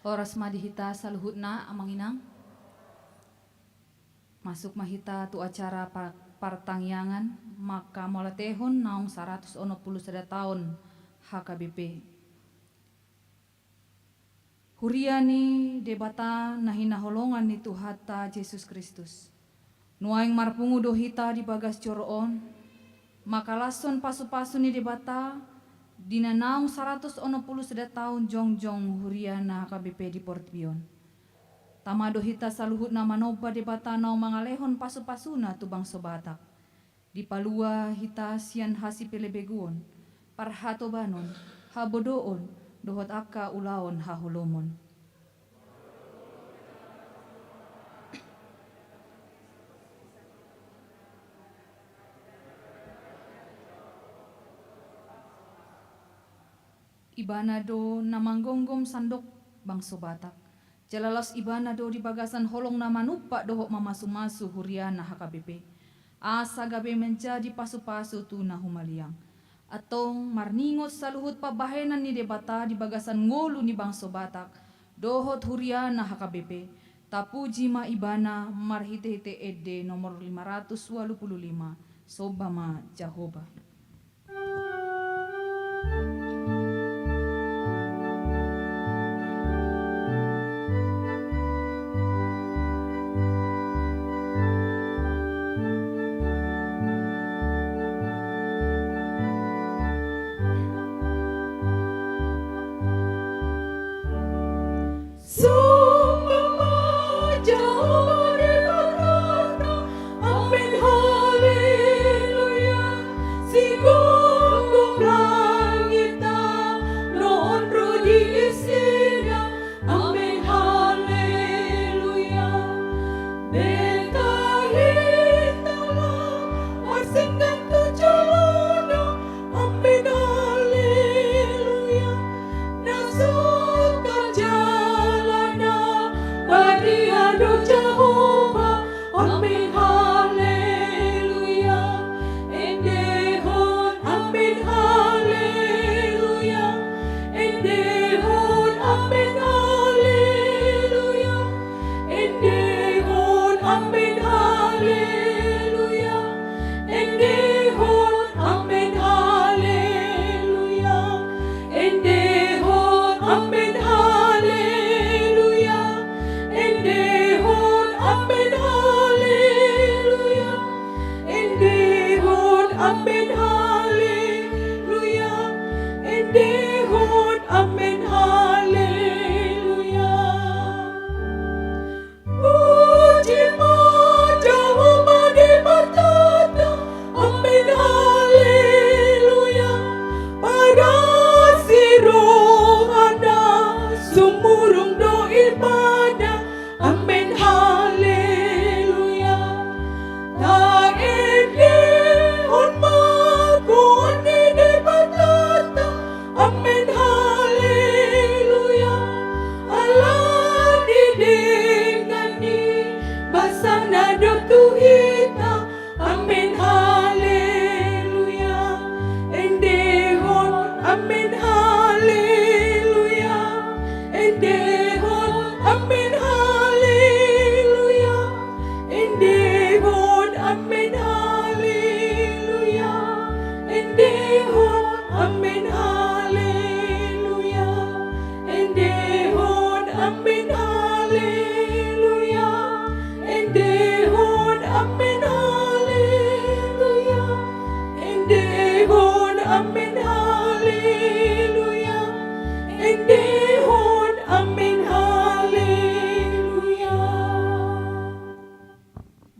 Oras madihita saluhutna amanginang. Masuk mahita tu acara partangyangan maka molatehon naung 110 tahun HKBP. Huriani debata nahinaholongan ni Tuhata Yesus Kristus. Nuaing marpungu dohita di bagas coroon, maka lason pasu-pasu ni debata dinanaung 110 tahun jongjong huriana HKBP di Portbion. Tamado hita saluhut na manoba debata nau mangalehon pasu-pasuna tubang sobatak. Di palua hita sian hasi pelebeguon, parhato banon, habodoon, dohot aka ulaon hahulomon. Ibanado namanggongom sandok bang sobatak. Jalalos ibanado di bagasan holong na manupa dohok mamasu-masu huriana HKBP. Asa gabe menjadi pasu-pasu tu na humaliang. Atong marningot saluhut pabahenan ni debata di bagasan ngolu ni bang sobatak. Dohot huriana HKBP. Tapuji ma ibana marhite-hite ede nomor 585. Sobama Jahoba.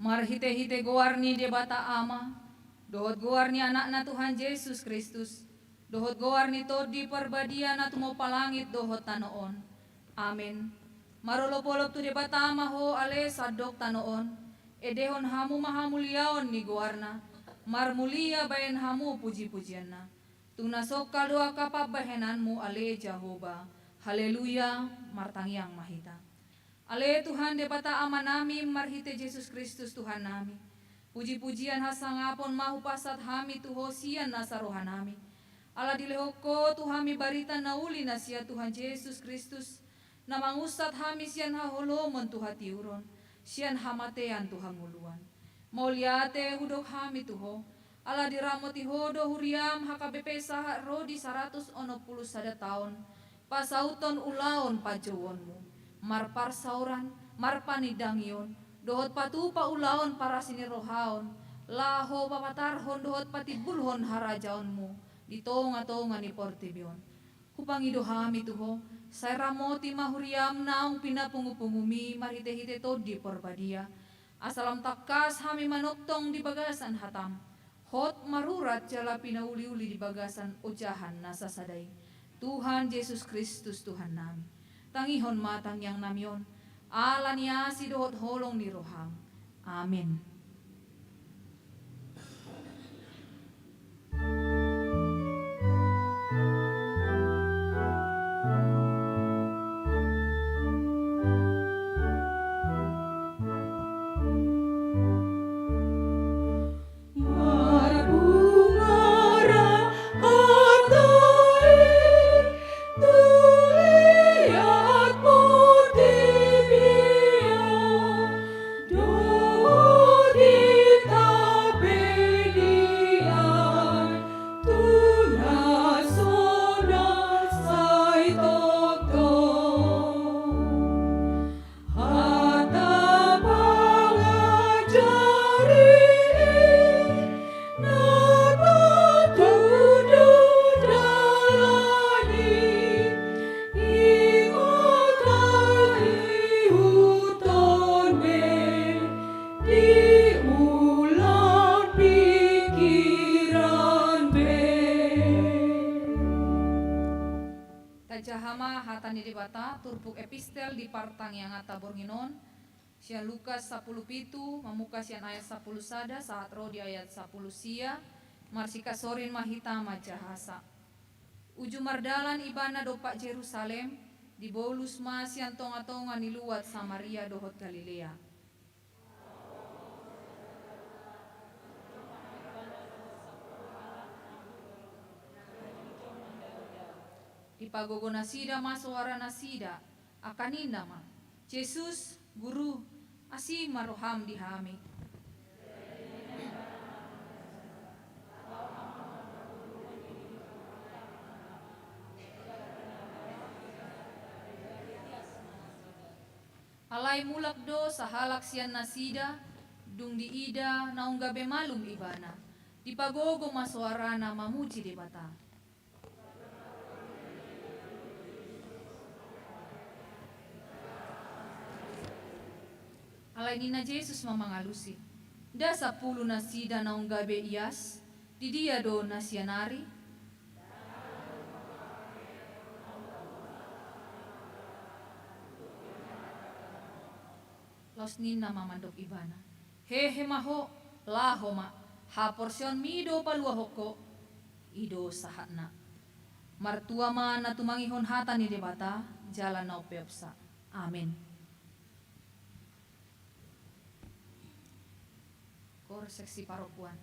Marhite-hite goarni debata ama, dohot goarni anakna Tuhan Yesus Kristus, dohot goarni todi perbadian atu mau palangit dohot tanoon. Amin. Marolop-olop tu debata ama ho ale sadok tanoon, edehon hamu mahamuliaon ni goarna, marmulia bayan hamu puji-pujianna. Tuna sokal doa kapabahenanmu ale Jahoba. Haleluya, martangyang mahita. Ale Tuhan debata amanami marhite Yesus Kristus Tuhan nami. Puji-pujian hasangapon mahu pasat hami tuhosian nasarohanami. Ala dilehoko tuhami barita nauli nasia Tuhan Yesus Kristus. Namangusat hami sian haholomon tuha tiuron, sian hamatean tuha nguluan. Mauliate hudok hami tuho, ala diramo tihodo huriam HKBP saha rodi 160 sada tahun, pasauton ulaon pajowonmu, marpar sauran, marpanidangion, dohot patupa ulaon para sinirohaon, laho papatarhon dohot patibulhon harajaonmu, ditonga-tonga ni portibion. Kupangido hami tuho, say ramoti mahuriam naong pinapungu-pungumi marhite-hite to di porbadia. Asalam takas hami manoktong di bagasan hatam. Hot marurat jala pinauli-uli di bagasan ujahan nasa sadai. Tuhan Yesus Kristus Tuhan nami. Tangihon matang yang namion. Ala niasi dohot holong ni roham. Amin. Tajahama hatani di bata turpuk epistel di partang yang ata bornginon sian Lukas 10 pitu mamuka sian ayat 10 sada saat roh di ayat 10 sia marsika sorin mahita majahasa uju mardalan ibana dopak Jerusalem di bolus ma sian tonga-tonga niluat Samaria dohot Galilea. Di pagogo nasida maswara nasida akaninda ma Yesus guru asi maroham dihami. Alai mulak do sahalak sian nasida dung di ida naung gabe malum ibana di pagogo maswara na mamuji di bata. Alai nina Yesus mamangalusi. Da 10 nasida naung gabe ias, di dia do nasianari. Los nina mamandok ibana. Hehe maho, laho ma, ha porsion mido palua hoko, ido sahatna. Martua ma natumangihon hata ni debata, jalan na upeopsa. Amin. Kor seksi paropuan.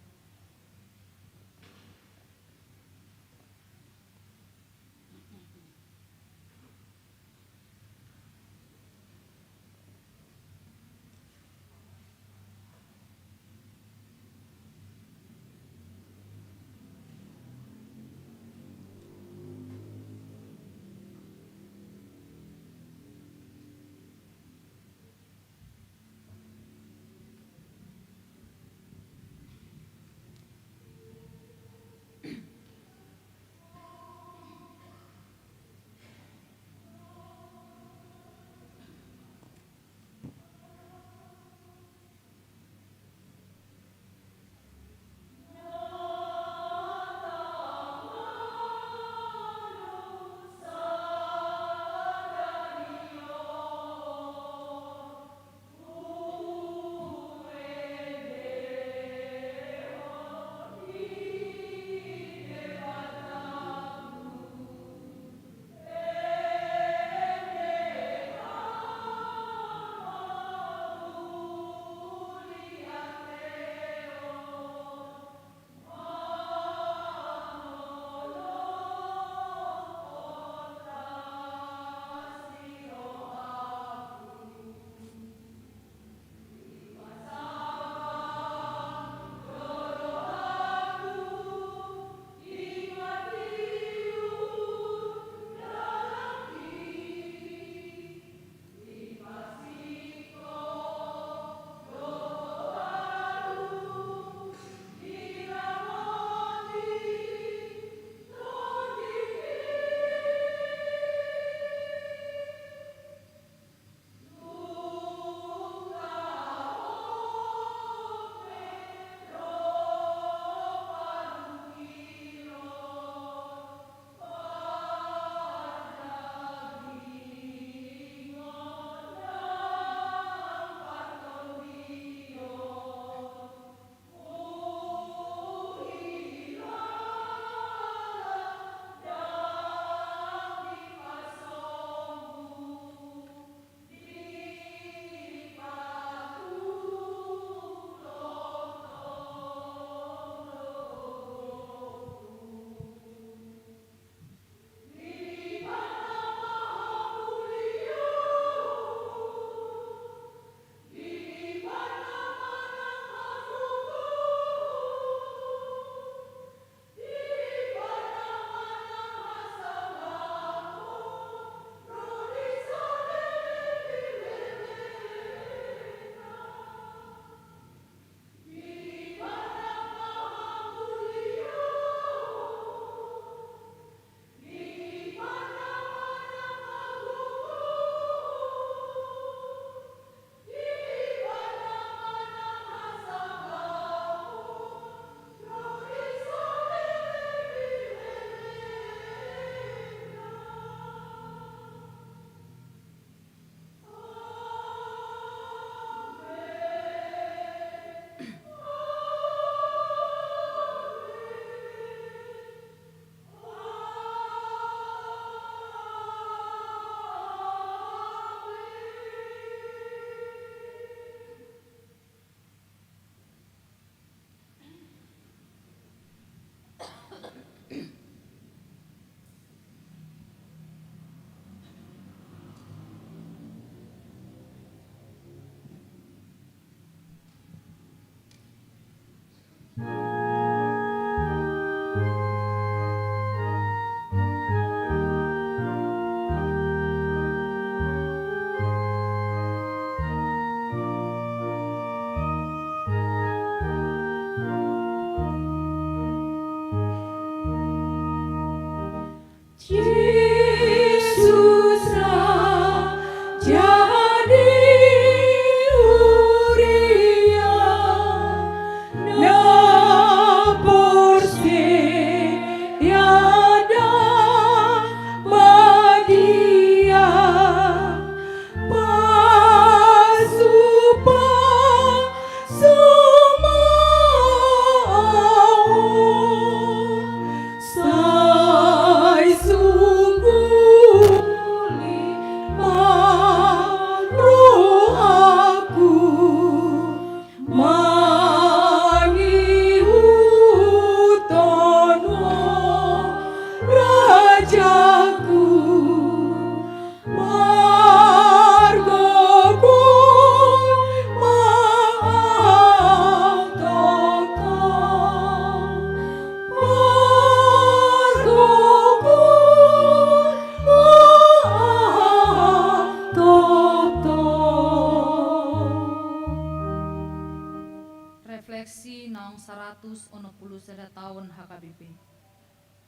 naung 160 tahun HKBP.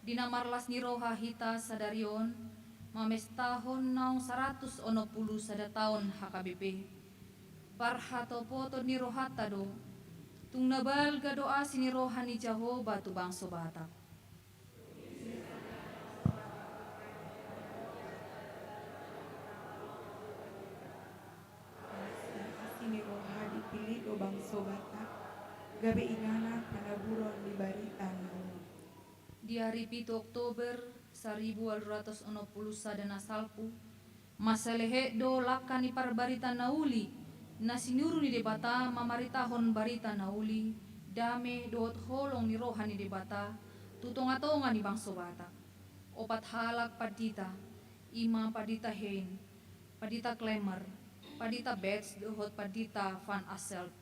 Dina marlas ni roha hita sadarion mames tahun naung 160 tahun HKBP. Parhato poto ni rohata do tung nabal gadoa sini rohani jaho batu bangso Batak. Sini roha dipilih do bangso Batak gabe ingana panaburon di barita naun. Di hari 7 Oktober 1260 sadana salpu masalehe do lakani parbarita nauli na sinuru ni debata mamaritahon barita nauli dame doot holong ni rohani debata tutonga-tonga ni bangso Batak. Opat halak padita, ima padita Hein, padita Klemer, padita Betts dohot padita Van Asselt.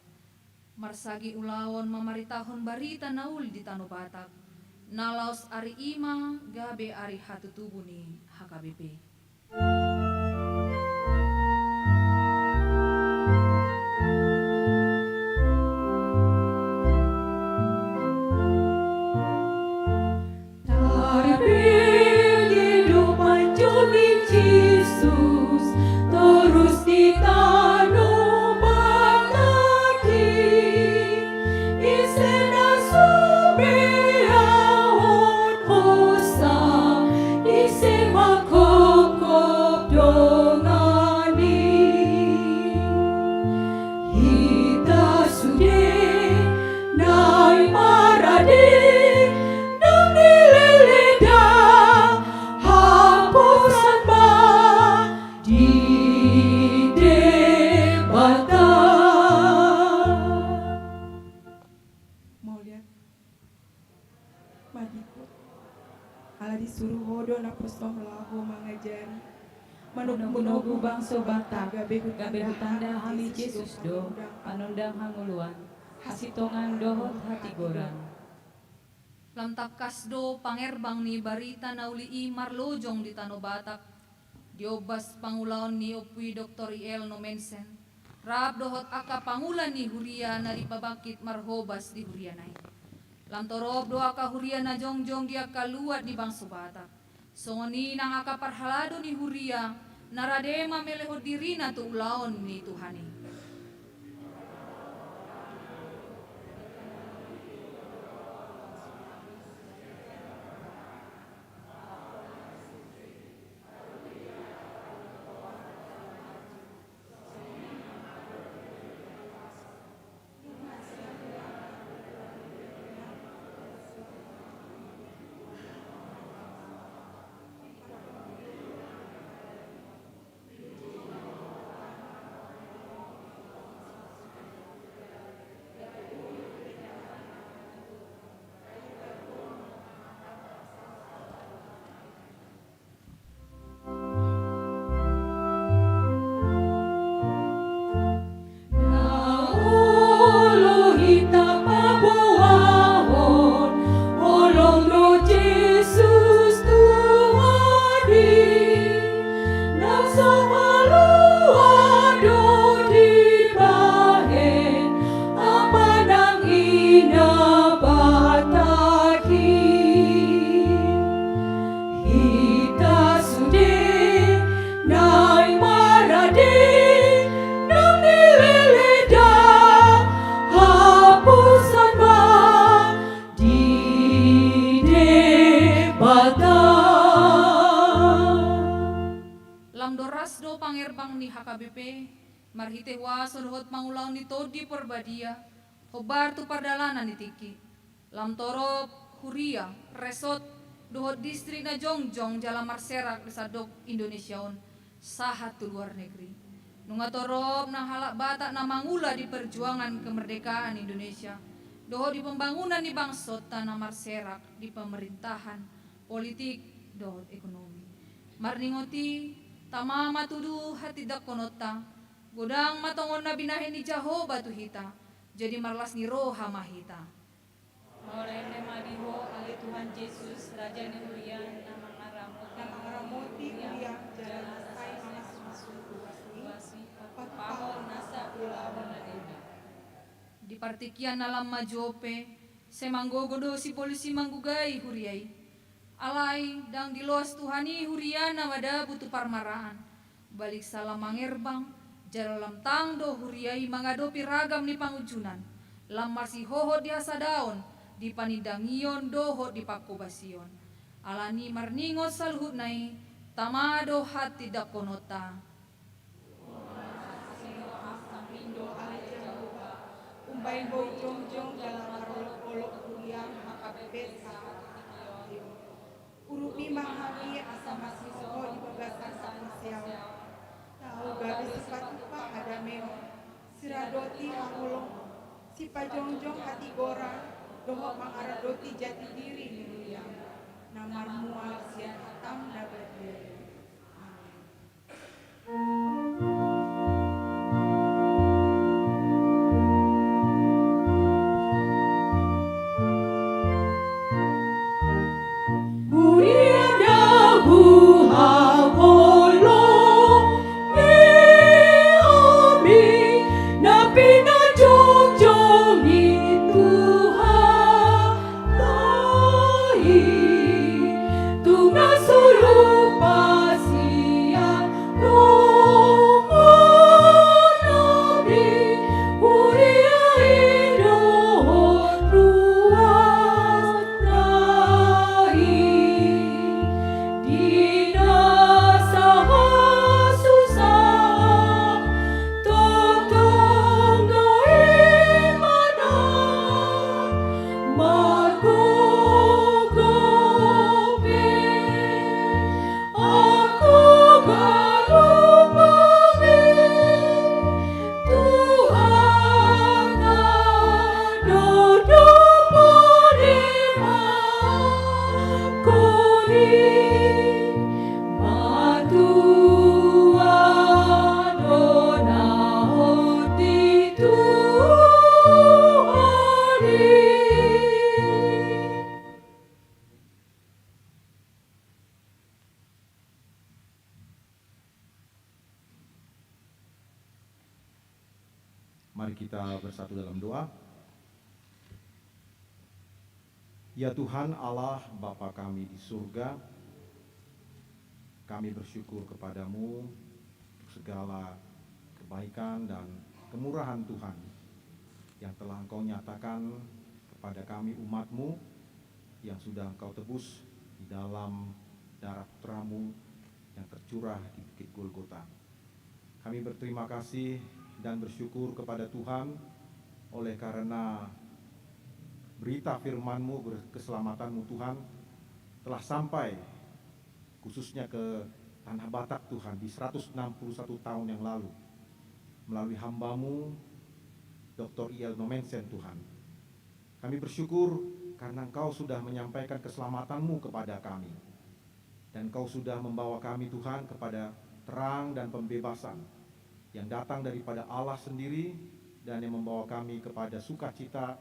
Marsagi ulawon mamaritahon barita nauli di Tano Batak. Nalaos ari ima gabe ari hatutubu ni HKBP. Menugu bangso Batak gabe hutanda hami Yesus do panundang hanguluan hasitongan dohot hati goran. Lam takas do pangerbang ni barita nauli i marlojong di Tano Batak. Diobas pangulaon ni opui Dr. IL no mensen. Rab dohot aka pangulan ni huria na ripabakit marhobas di huria nai. Lam torob do aka huria na jongjong dia kaluat di bangso Batak. Songoni nang aka parhalado ni huria naradema meleho dirina tu ulaon ni Tuhani. Pangerbang ni HKBP marhite waso dohot mangulaw ni todi perbadia hobar tu pardalanan ni tiki lam torop huria resot dohot distrik na jongjong jala marserak disadok Indonesiaon sahat tu luar negeri nunga torop na halak Batak na mangula di perjuangan kemerdekaan Indonesia dohot di pembangunan ni bangsot tanah marserak di pemerintahan politik dohot ekonomi marningoti tamama tuduh hati dak konota godang matongon na binahin ni Jaho batu hita jadi marlas ni roha mahita Oleh nema diho ali Tuhan Yesus Raja ni Huria nama ngaramoti yang jalan sai masuk wasi pahon nasa ulawon na dina. di partikian alam majope semanggogodo si polisi manggugai huriai. Alai dang dilos Tuhani huriana wada butuh parmaraan. Balik salam mangerbang, jalalam tangdo huriai mangadopi ragam ni pangujunan. Lam masih hoho di hasadaon, di panidangion doho di pakobasion. Alani marningo salhut nai, tamado hati dakonota. Umbain boy jongjong dalam olok-olok kuliah maka bebet saat urupi mahami asa masih soho di bagasan sapasial. Tahu gabe sifat upah ada meo, siradoti hangulong, sipa jongjong hati gora, dohok mangaradoti jati diri niluya. Namar mual sian hatam dapat diri. Mari kita bersatu dalam doa. Ya Tuhan Allah Bapa kami di surga, kami bersyukur kepadamu untuk segala kebaikan dan kemurahan Tuhan yang telah Engkau nyatakan kepada kami umat-Mu yang sudah Engkau tebus di dalam darah putra-Mu yang tercurah di Bukit Golgota. Kami berterima kasih dan bersyukur kepada Tuhan oleh karena berita firman-Mu, keselamatan-Mu Tuhan telah sampai khususnya ke Tanah Batak Tuhan di 161 tahun yang lalu melalui hamba-Mu Dr. I.L. Nomensen Tuhan. Kami bersyukur karena Engkau sudah menyampaikan keselamatan-Mu kepada kami dan Engkau sudah membawa kami Tuhan kepada terang dan pembebasan yang datang daripada Allah sendiri dan yang membawa kami kepada sukacita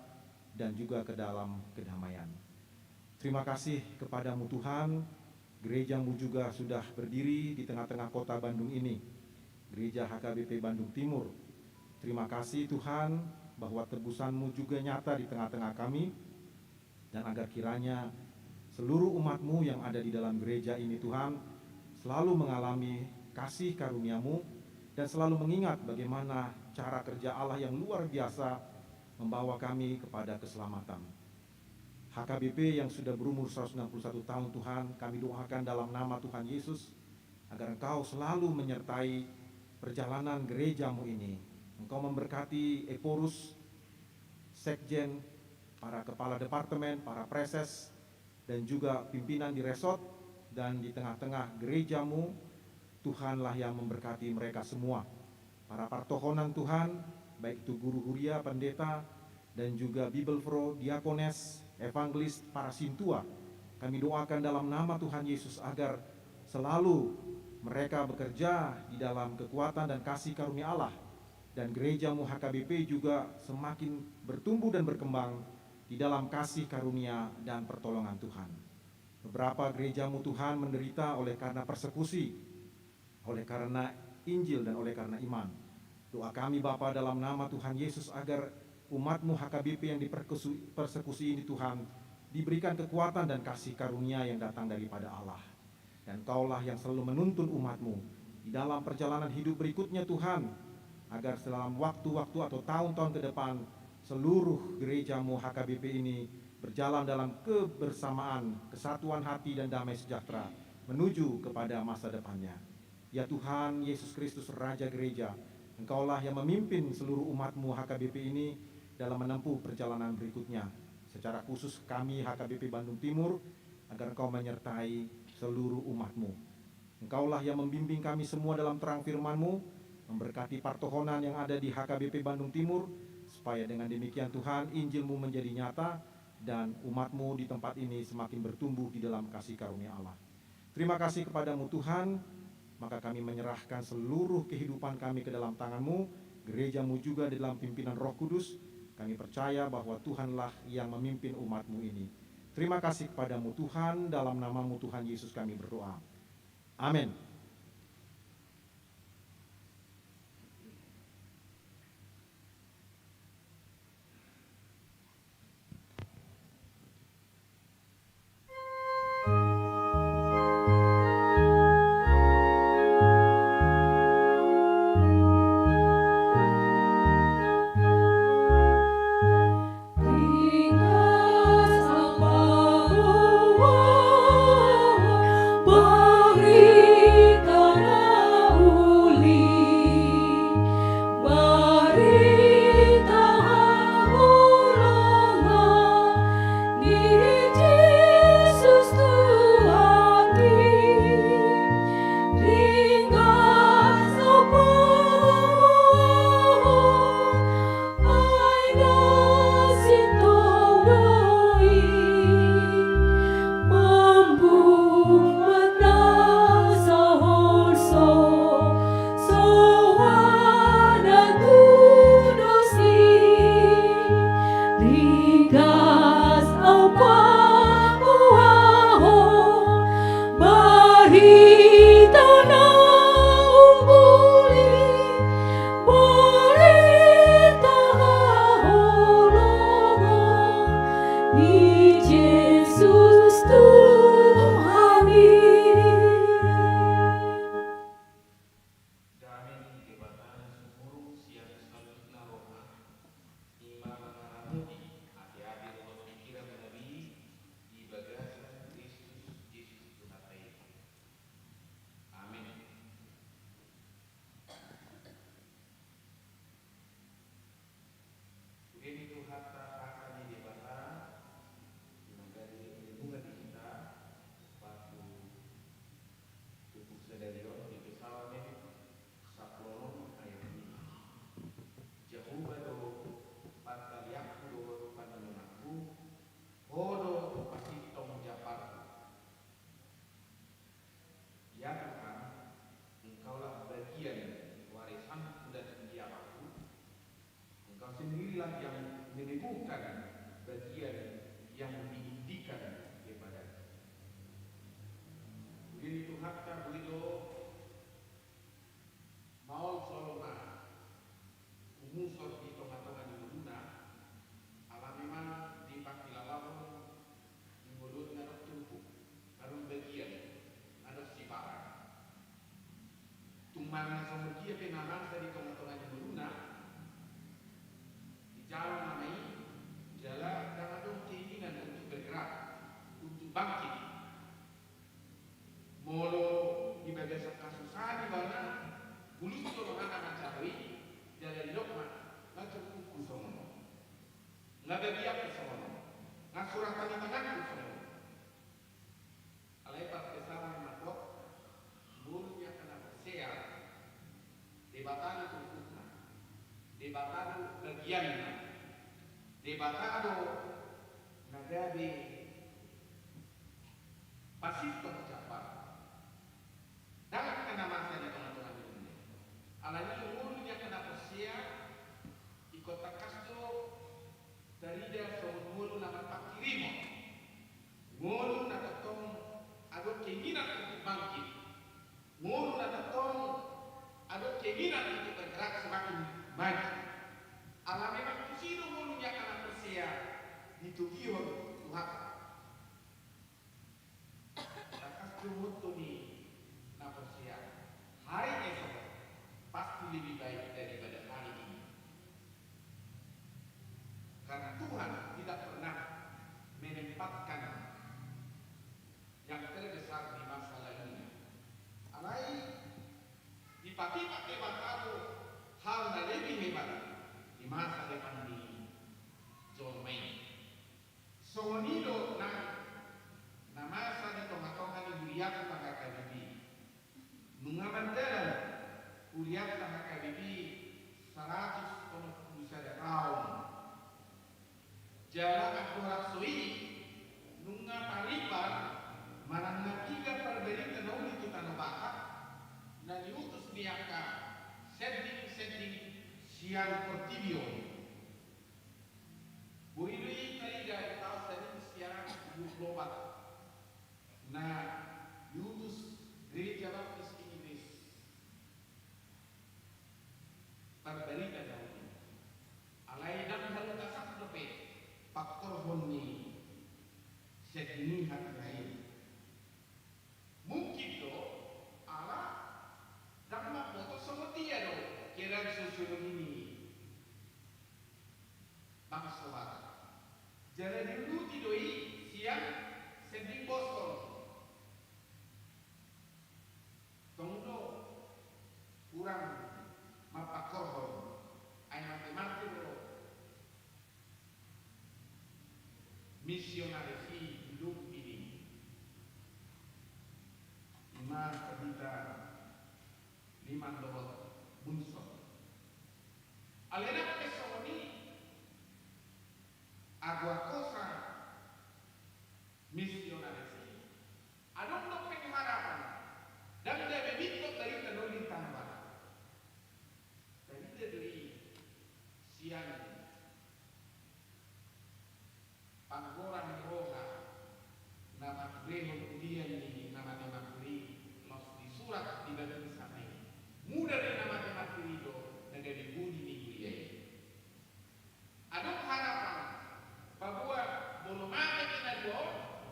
dan juga ke dalam kedamaian. Terima kasih kepadamu Tuhan, gereja-Mu juga sudah berdiri di tengah-tengah kota Bandung ini, Gereja HKBP Bandung Timur. Terima kasih Tuhan bahwa tebusan-Mu juga nyata di tengah-tengah kami, dan agar kiranya seluruh umat-Mu yang ada di dalam gereja ini Tuhan selalu mengalami kasih karunia-Mu dan selalu mengingat bagaimana cara kerja Allah yang luar biasa membawa kami kepada keselamatan. HKBP yang sudah berumur 161 tahun Tuhan, kami doakan dalam nama Tuhan Yesus agar Engkau selalu menyertai perjalanan gereja-Mu ini. Engkau memberkati Eporus, Sekjen, para kepala departemen, para preses, dan juga pimpinan di resort dan di tengah-tengah gereja-Mu. Tuhanlah yang memberkati mereka semua. Para partohonan Tuhan, baik itu guru huria, pendeta, dan juga Bibelfro, diakones, evangelis, para sintua. Kami doakan dalam nama Tuhan Yesus agar selalu mereka bekerja di dalam kekuatan dan kasih karunia Allah. Dan gereja-Mu HKBP juga semakin bertumbuh dan berkembang di dalam kasih karunia dan pertolongan Tuhan. Beberapa gereja-Mu Tuhan menderita oleh karena persekusi, oleh karena Injil dan oleh karena iman. Doa kami Bapa dalam nama Tuhan Yesus agar umat-Mu HKBP yang dipersekusi ini Tuhan, diberikan kekuatan dan kasih karunia yang datang daripada Allah. Dan Engkaulah yang selalu menuntun umat-Mu di dalam perjalanan hidup berikutnya Tuhan, agar dalam waktu-waktu atau tahun-tahun ke depan, seluruh gereja-Mu HKBP ini berjalan dalam kebersamaan, kesatuan hati dan damai sejahtera menuju kepada masa depannya. Ya Tuhan Yesus Kristus Raja Gereja, Engkaulah yang memimpin seluruh umat-Mu HKBP ini dalam menempuh perjalanan berikutnya. Secara khusus kami HKBP Bandung Timur, agar Engkau menyertai seluruh umat-Mu. Engkaulah yang membimbing kami semua dalam terang firman-Mu, memberkati partohonan yang ada di HKBP Bandung Timur, supaya dengan demikian Tuhan Injil-Mu menjadi nyata dan umat-Mu di tempat ini semakin bertumbuh di dalam kasih karunia Allah. Terima kasih kepadamu Tuhan, maka kami menyerahkan seluruh kehidupan kami ke dalam tangan-Mu, gereja-Mu juga di dalam pimpinan Roh Kudus. Kami percaya bahwa Tuhanlah yang memimpin umat-Mu ini. Terima kasih kepadamu Tuhan, dalam nama-Mu Tuhan Yesus kami berdoa. Amin. Debatado nagabi pasito Japan. Dapat ka naman sa teman-teman ini. Alani umurnya kena persia ikut takasto dari dia mulu nama pakirimo. Mulu na tatong ado keinginan untuk bangkit. Mulu na tatong ado keinginan untuk bergerak semakin maju. Alami memang sino Itukion Tuhan. Takas jumut ni na persia. Hari esok pasti lebih baik daripada hari ini. Karena Tuhan tidak pernah menempatkan yang terbesar di masa lalunya. Alai dipakai bakal hal yang lebih hebat di masa depan ini. John Wayne. Songonido na masa ni tomatongan ni Juliat Mahakabibi. Mengamandalan Juliat Mahakabibi 100 tahun. Jalan aku raksui nunga paripan manang tiga perbedaan tahun itu tanah bakat dan diutus niaka setting siang portibio. Buiri kaliga tahu setting siang global. Nah, diutus gereja baptis Inggris. Perbedaan tahun ini. Alai dan halu kasak dope faktor honi setting hati lain. Mungkin do ala dhamma foto seperti ya do kira sosiologi ini bangsa barat. Jadi dulu tidoi siang sending Boston. Tunggu kurang mapakor ay matematik do misionaris hidup ini. Lima kita lima dohot bunsor. Alena pesoni agua cosa misionaris. Adong no pengharapan dan dia bebito dari tanolin tanah barat. Dan dia dari siang panggoran roga nama greho kemudian ini nama materi los di surat di dalam sana ini mudah dari nama materi itu dan dari budi minggu dia ada harapan bahwa belum ada kita dua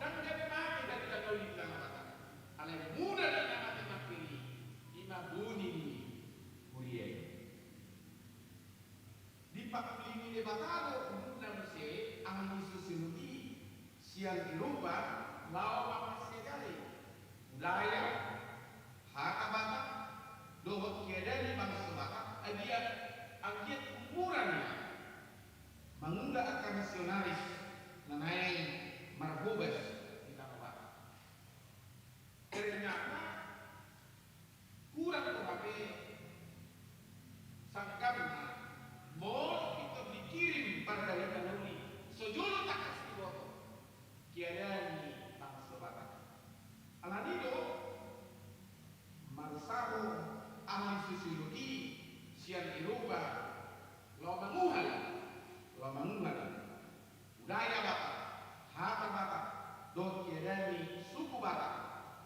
dan jadi mati dari tanah di tanah barat alai mudah dari nama materi ima budi dia di pakuli ini batalo mudah mesti ahli sosiologi siang dirubah lawan sekali budaya hak batak dohot kiada di bangsa batak agiat umurannya mengunda akan nasionalis mengenai marbobes di tanah batak ternyata kurang tetapi sangkabna mau itu dikirim pada dari tanuli sejolo tak kasih foto kiada ni bangsa batak alanido marsaho ahli sosiologi siang Eropa lo manguhal budaya batak hata batak do kiada ni suku batak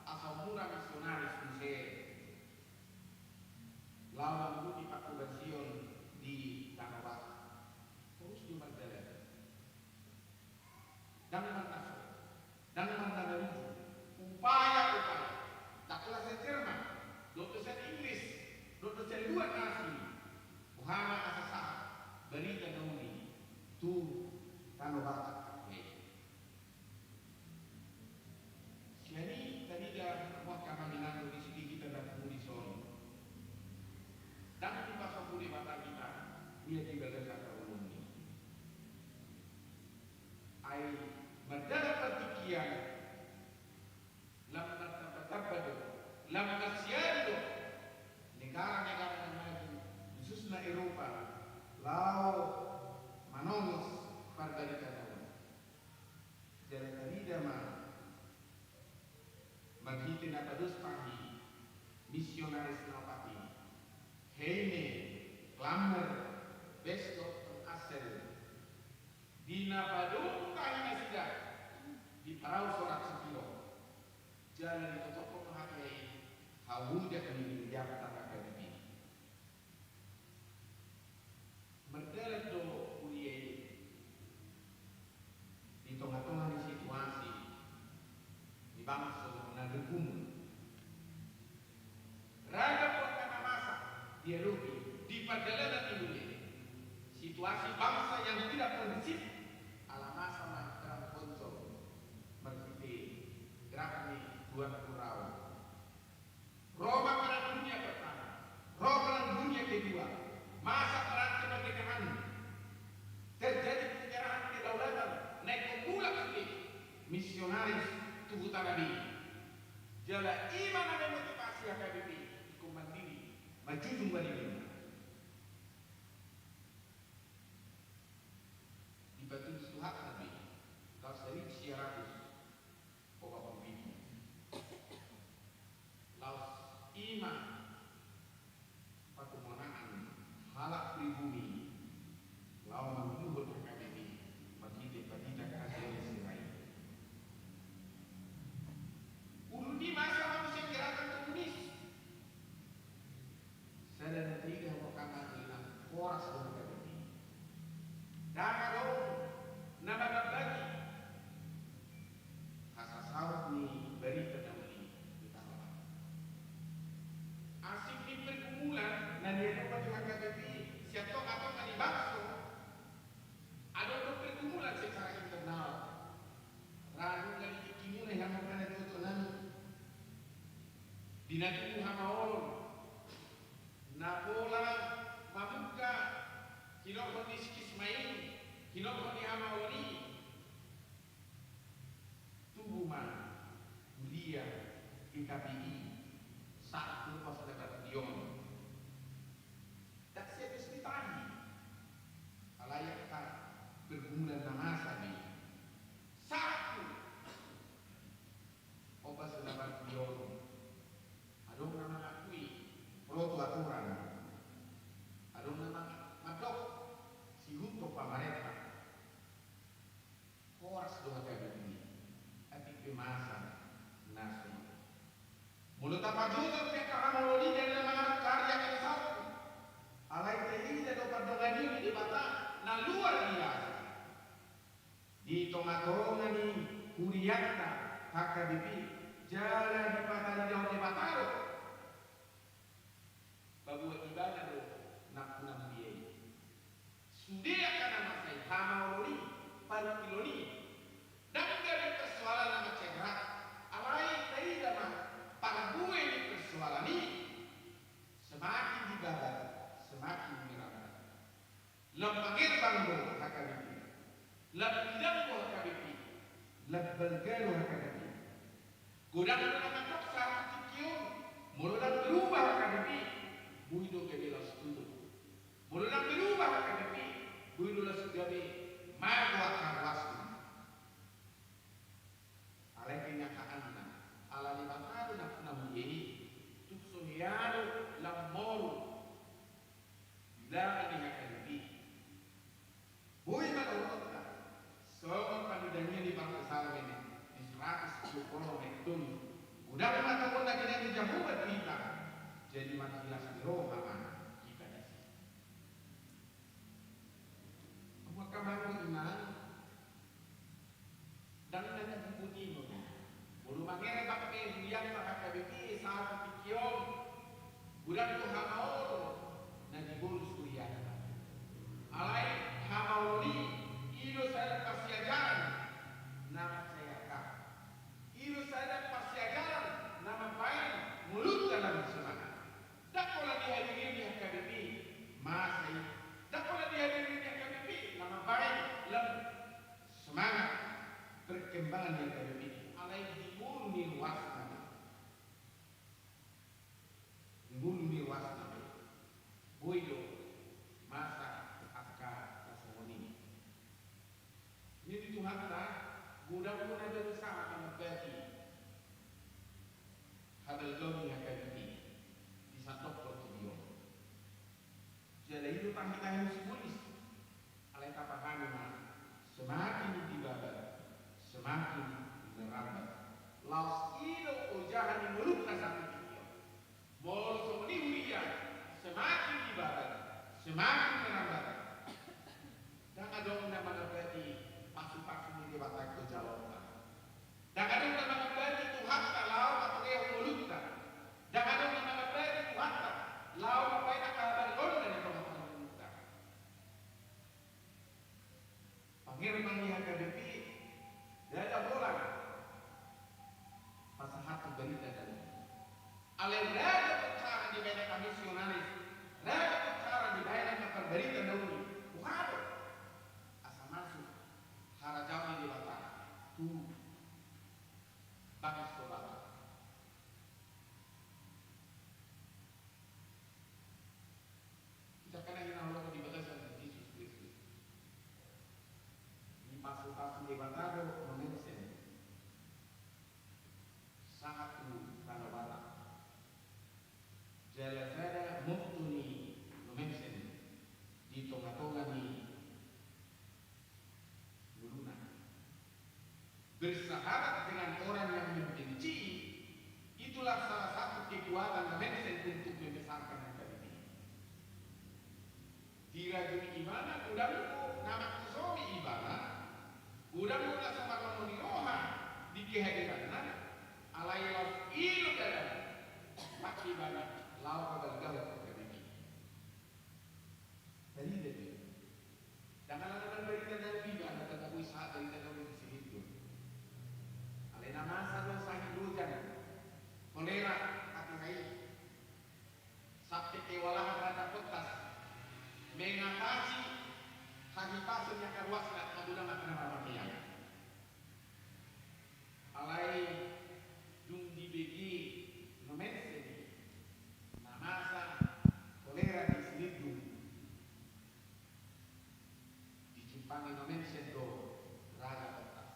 asal mula misionaris di lawan itu dipakubasion di tanah batak terus di Magdalena dan manasuk dan mandalaluju upaya tak kelas Jerman dosen Inggris dosen luar asli Muhammad Asasa berita nauni tu tanah batak jadi tadi dah buat kamalingan di sini kita dah kemudian dan di pasal budi batak kita dia juga kata umum ini ai madara pertikian lam tatabadu lam nasiadu negara-negara yang maju khususnya Eropa lau manonos pargalika daun jadi tadi dama maghitin atadus pagi misionaris napati Heine, Klammer, Besto, dialogi di perjalanan Indonesia. Situasi bangsa yang tidak kondusif ala masa mahkamah konco berarti geraknya dua kurau. Roma perang dunia pertama, Roma perang dunia kedua, masa perang kemerdekaan, terjadi penyerahan kedaulatan, naik pemula kembali misionaris tubuh tanabi. Jala iman ada motivasi HKBP ikut mandiri, maju kembali dunia. Dibantu Tuhan Nabi, kau sering siaratus, obat pembini. Laus iman, patumonaan, halak pribumi, lawan menuhur HKBP, pagita kasih sirai. Di masa manusia gerakan komunis saya dan tiga makanan hilang poras dengan ini dan kalau nama berbagi asal sahut ni beri terdahulu kita asik ni pergumulan dan dia dapat juga KBP siapa atau kan dibakso ada pergumulan secara internal ragu kali dikimulai yang makan itu tunan dinatumu hamaol napola mamuka hinokoni sikismain hinokoni hamaoli tubuman mulia IKPI satu pasal diom tak siap disertai alayakkah bergumulan nama sabi satu obat sedapat diom adong nama akui proto aturan adong nama madok si untuk pamareta horas doa kayak begini atik pemasa nasional mulut apa juga pihak kahamololi dan nama karya yang satu alai tadi dan doa dongani di mata na luar biasa di tomatongan ni kuriata HKBP jalan di patah jauh di Bataro babu ibadah do nak punang biaya sudah akan nama saya hamaoli parkiloni dan dari persoalan nama cekrak alai tadi nama para gue ini persoalan ini semakin dibabat semakin dirangkat lempagir banggo HKBP lepidang HKBP lepelgero HKBP gudang nama doksa kikion mulai berubah HKBP buido kebela studio mulai berubah HKBP buido la sugabe mago akarwasna alai kenyataan ala libatado na namuyehi tuksohiano lamoro la ini HKBP bui malorota soal panidanya di bangsa salmene di 110 mektun udah mata pun lagi yang dijauh kita jadi makin jelas di roh mana kita di sini. Maka baru iman dan nanti bunyi bulu mangere pakai lihat pakai KBP saat pikion udah tu hamaol nanti bulu surian alai hamaoli ilo saya kasih ajaran nama saya kah ilo saya kasih ajaran nama baik mulut dalam semangat tak pola dihadirin di HKBP masih tak pola dihadirin di HKBP nama baik lem semangat perkembangan di HKBP alai dimurni wasna boido masa akka kasoni ini di Tuhan tak mudah-mudahan ada bersama dengan bagi hadal gomi HKBP di satu portfolio jadi itu panggilan simbolis alai kapakani semakin dibabat semakin merambat laus ilo ujahan mulut satu video mol somni huria semakin dibabat semakin merambat dan adong nama berarti pasu-pasu ini batak ke jalur dan adong nama berarti Tuhan tak lau atau dia mulut dan adong nama berarti Tuhan tak lau apa kabar dari teman-teman kita. Pangirman yang hadapi dada bola masa hati berita dari aleraga perkara di bidang misionaris, raga perkara di bidang makar berita dahulu. Bukan asal masuk harajaman di batang tuh bagus sobat. Kita kena hina Allah di batasan Yesus Kristus. Di pasal-pasal di batang mengenai sangat dulu karena batak jalan-jalan mumpuni lumensen di tonga-tonga ni guluna bersahabat dengan orang yang membenci, itulah salah satu kekuatan lumensen untuk membesarkan negara ini. Dirajuni ibana udamu nama kusomi ibana udamu sama kamu roha di kehadiran alailah ilu dalam maki banyak lau gagal ini. Dari itu, jangan ada berita dari bidan atau dari saat berita dari sini itu. Alena masa dong sakit hujan, kolera hati saya, sakit kewalahan rasa petas, mengatasi hagi pasirnya karuas dan kabudang akan ramai. Alai dung dibegi nomensen namasa kolera di sini dijumpai nomensen do raga kertas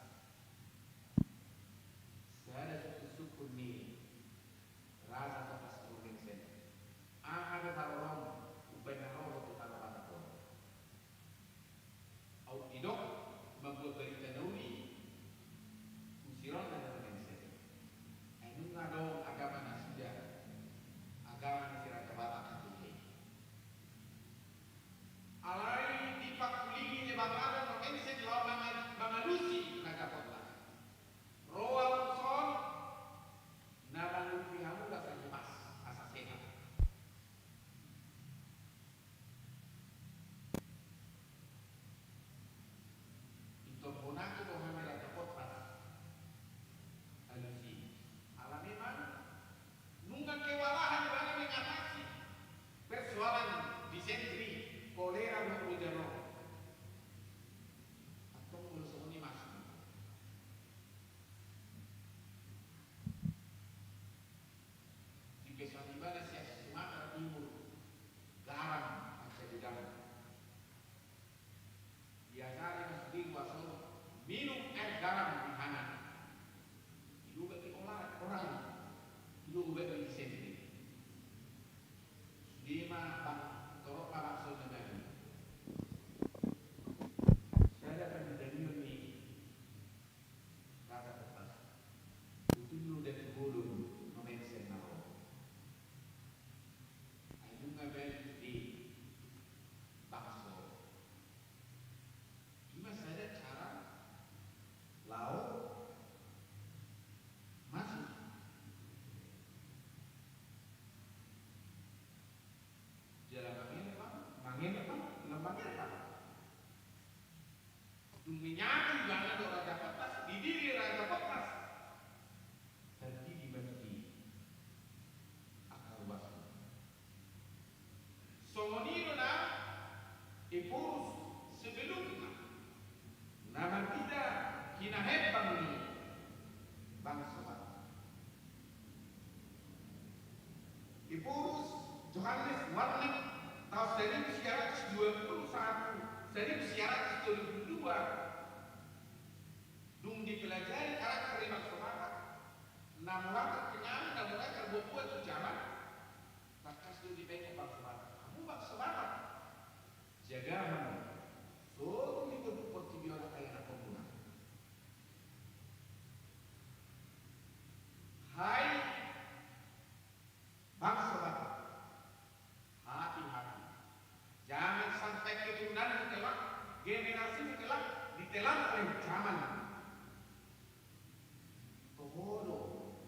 saya ada suku ni raga kertas nomensen ada taruhan ubenaro tu taruhan tu au tidak membuat berita nauni usiran dan dong agama nasidah, agama nasihat kebataan itu. Alai di pakulingi di bakaran mengensen lawan mangalusi naga kota. Roa uson, narangun pihamu gak terlepas asa sehat. Itu ponaku bohame naga kota. Nunggak kewalahan bagi mengatasi persoalan disentri, kolera dan udara. Atau mulut semua ini masuk. Di kesuatu ibadah siasa Sumatera Timur, garam ada di dalam. Biasanya masuk di wasol minum air garam di kanan. Itu bagi orang. Lu ubah dari sini. Lima torok palak saudara. Saya akan menjadi ini kata tepat. Itu dulu dari bulu nomensen naro. Ayu ngabel di bakso. Cuma saya cara lauk masuk. Jalan mangin apa? Lembangnya apa? Duminya jangan ada raja petas, di diri raja petas, dan dibagi akal batu. Songonino na ipurus sebelumnya, nama tidak hinahebang ni bangsa. Ipurus Johannes Warlik tahun 1921, 1922, dung dipelajari karakter lima sobat, namun kenyang, namun terbuat itu zaman, maka sudah dipegang bang sobat. Kamu bang sobat, jaga mana? So ikut seperti biara kayak anak pengguna. Hai bang sobat. Hati-hati, jangan sampai keturunan kelak, generasi kelak ditelan oleh zaman. Bodoh.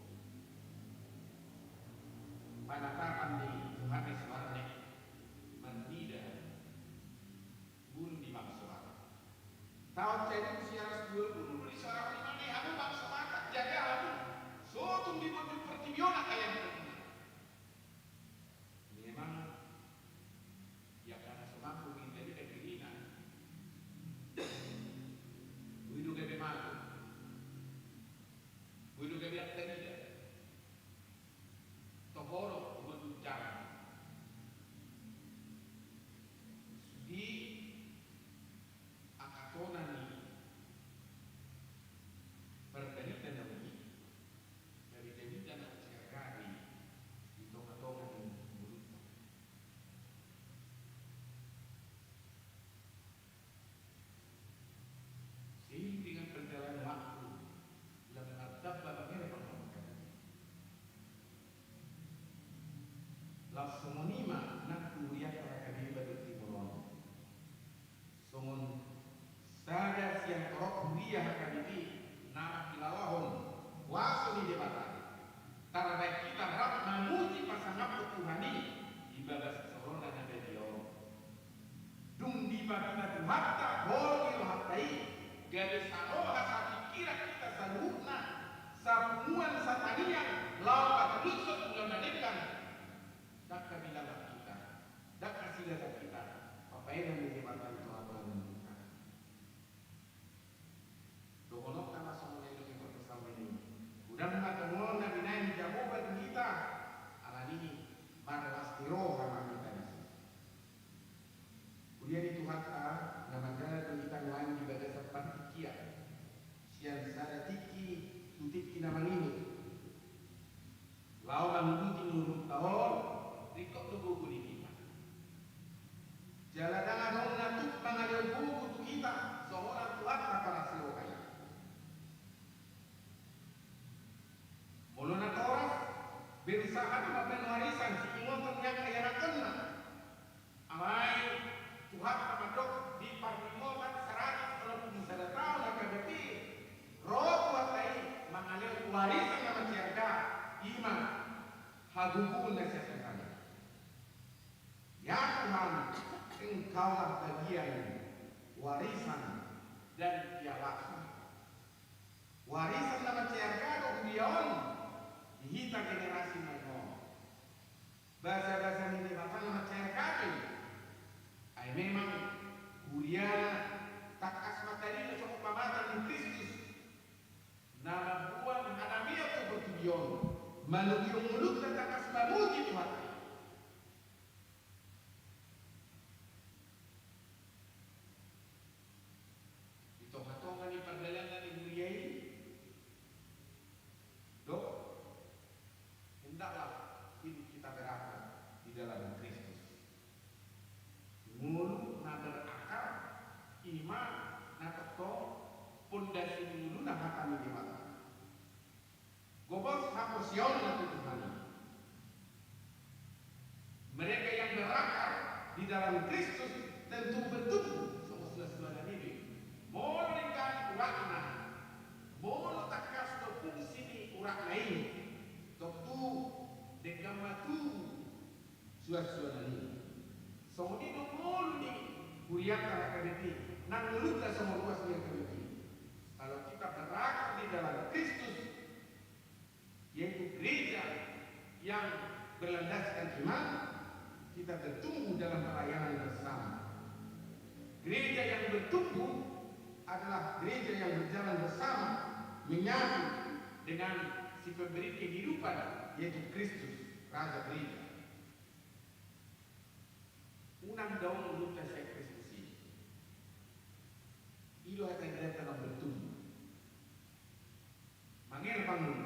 Pada kapan di Johannes Warnik paena ni jabatan Tuhan. Dokonok tanah semua yang kita bersama ini. Udah matengol na binain jawaban kita. Alani madalas tiro sama kita ini. Kemudian itu hatta nama jalan kita lain juga ada seperti kia. Sian sada tiki tutip kita ini. Lau mengikuti nurut tahun rikok tu buku di kita. Jalan dengan natuk mengalir buku tu kita. Seorang Tuhan para sirokai. Muluna toras berusaha membangun warisan si ingon yang kaya nakena. Amai Tuhan tamadok di parlimotan 130 tahun nakabeti. Roh kuatai mengalir warisan nama tiada iman hagukun dan sesekali. Ya Tuhan, Engkaulah bagian warisan dan piala. Warisan nama tiada kemudian dihita generasi mereka. Bahasa-bahasa ini bahkan nama tiada ay memang kuliah tak asmat tadi cukup pamatan di Kristus. Nama buan adamia tu bertujuan menuju mulut dan tak asmat muji Tuhan. Di tengah-tengah di perjalanan di dunia ini, dok, hendaklah hidup kita berakar di dalam Kristus. Mulu na berakar iman na tekto pondasi mulu na hakami di mata. Gobos haposion na Tuhan. Mereka yang berakar di dalam Kristus tentu bertumbuh semua ini. Molikan urakna, mol takas to fungsi ni urak lain. Tentu dengan matu suara ini. Somoni nomol ni kuriak akademi nang luta sama luas ni akademi. Kalau kita berakar di dalam Kristus, yaitu gereja yang berlandaskan iman, kita bertumbuh dalam pelayanan bersama. Gereja yang bertumbuh adalah gereja yang berjalan bersama, menyatu dengan si pemberi kehidupan, yaitu Kristus, Raja Gereja. Unang daun luta saya Kristus ini. Itu akan kita dalam bertumbuh. Mangel bangun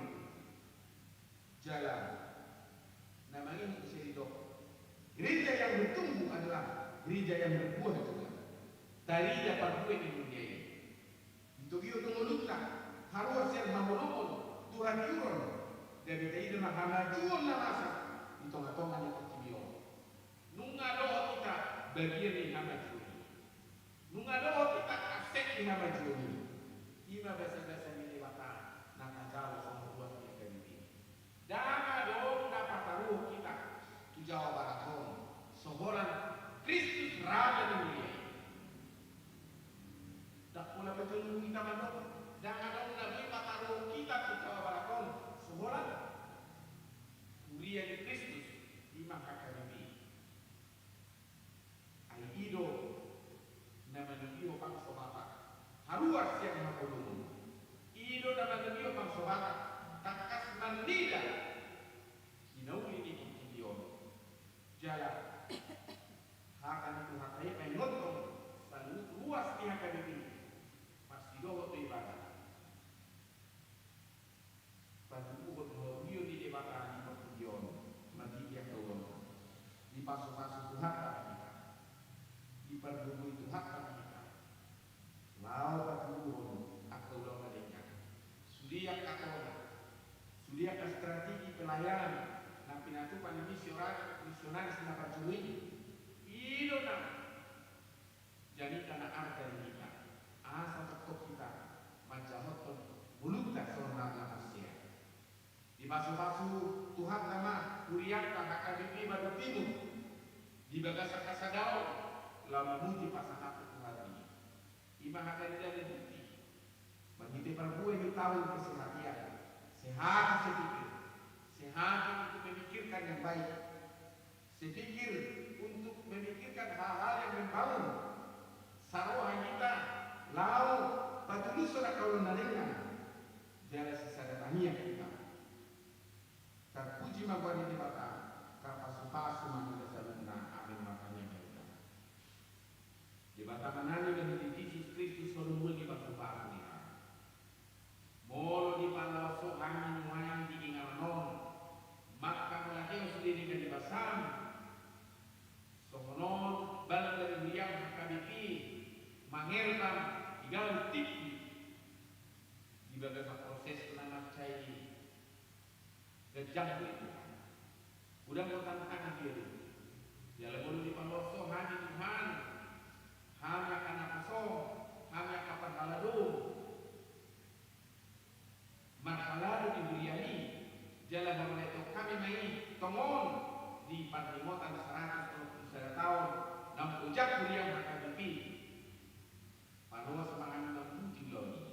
jalan. Namanya itu seridok. Gereja yang bertumbuh adalah gereja yang berbuah juga. Dari dapat buah di dunia ini. Untuk itu mengeluta harus yang mamulukun Tuhan yuron dari tadi dengan hamajuan namasa di tengah-tengah yang kecil. Nunga doa kita bagian di hamajuan. Nunga doa kita aset di hamajuan. Ima bahasa-bahasa ini wata nakajal sama buat kita ini. Dama doa dapat taruh kita tu Jawa Barat home. Seorang Kristus Raja dunia. Tak pula betul kita mandok. Jangan dong nabi taruh kita tu Jawa Barat home. Seorang kuliah di Kristus imam akademi. Ido nama nabi opang sobata. Haruas yang makulung. Ido nama nabi opang sobata. Takas mandida. Hinauli di video. Jaya. Akan itu hakai pengontong. Lalu luas di akademi. Pasti doa tu ibadah. Bagi ukut horio di debatan di pertujuan. Mati yang doa. Di pasu-pasu Tuhan kita. Di pergubui Tuhan kita. Lau pergubun atau doa mereka. Sudiak atau sudiak strategi pelayanan. Napi natu pada misionaris na percuri. Ido na. Jadi karena arti kita. Asa tetap kita. Majahot pun mulutkan seorang manusia. Di pasu-pasu Tuhan nama kuriak tak akademi baru timur. Di bagasa kasadao lama muji pasangan Tuhan ini. Ima akan dari bukti. Begitu perbuah di tahun kesehatian. Sehat sepikir. Sehat untuk memikirkan yang baik. Sepikir untuk memikirkan hal-hal yang membangun. Tiga tiki di bagian proses nama cai gejang itu. Udah mau tantangan dia. Ya lalu di paloso hanya Tuhan, hanya karena kosong, hanya kapan haladu, marhaladu diberiani, jalan berleto kami mai tongon di Padimotan 100 tahun, nam ujak beliau maka bibi, panuh semangat nam puji lagi,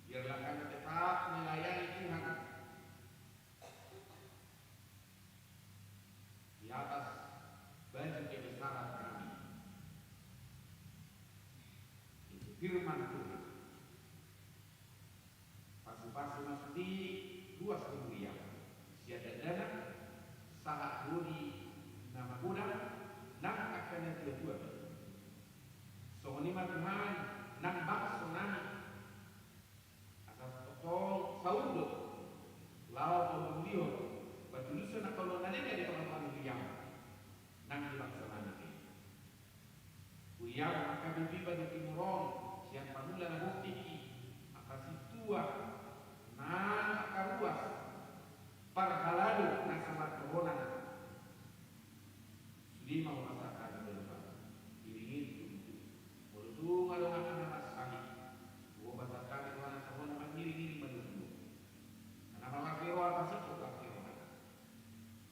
biarlah kami tetap melayani Tuhan di atas baju kebesaran kami. Itu firman Tuhan. Pasti masuk di luas kemuliaan. Siada dana, sahat budi nama Buddha, nang akan yang kedua. Songonima Tuhan, nang bakso nani, asas totong saudo, lau pemulio, batulisan nak kalau nani dari orang yang nang dilaksanakan. Uyang maka bibi pada timurong, siapa mula na bukti akan situa, nang akan luas, parhaladu nang sangat kehonan. Sudi mau masakan berapa, iringin itu, beruntung kalau akan nama sekali, gua masakan itu anak kehonan nama iringin beruntung. Kenapa makiro apa sih kok makiro?